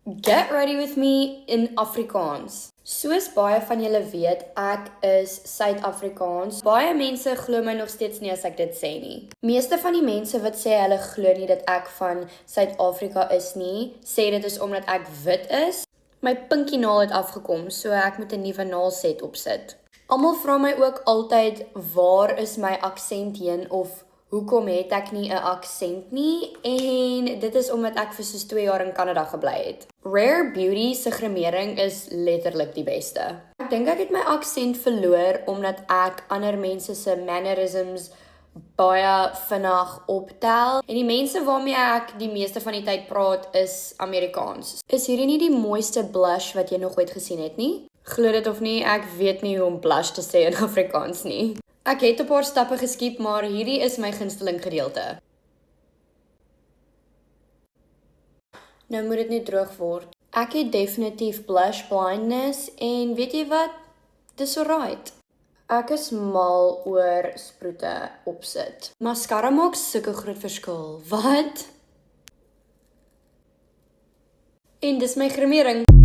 Get ready with me in Afrikaans. Soos baie van julle weet, ek is Suid-Afrikaans. Baie mense glo my nog steeds nie as ek dit sê nie. Meeste van die mense wat sê hulle glo nie dat ek van Suid-Afrika is nie, sê dit is omdat ek wit is. My pinkie-naal het afgekom, so ek moet 'n nuwe naalset opsit. Almal vra my ook altyd, waar is my aksent heen of hoekom het ek nie 'n aksent nie? En dit is omdat ek vir soos 2 jaar in Kanada gebly het. Rare Beauty se grimering is letterlik die beste. Ek dink ek het my aksent verloor omdat ek ander mense se mannerisms baie vinnig optel. En die mense waarmee ek die meeste van die tyd praat is Amerikaans. Is hierdie nie die mooiste blush wat jy nog ooit gesien het nie? Glo dit of nie, ek weet nie hoe om blush te sê in Afrikaans nie. Ek het 'n paar stappe geskiep, maar hierdie is my gunsteling gedeelte. Nou moet dit net droog word. Ek het definitief blush blindness en weet jy wat? Dis alright. Ek is mal oor sproete opsit. Mascara maak sulke groot verskil. Wat? En dis my grimering.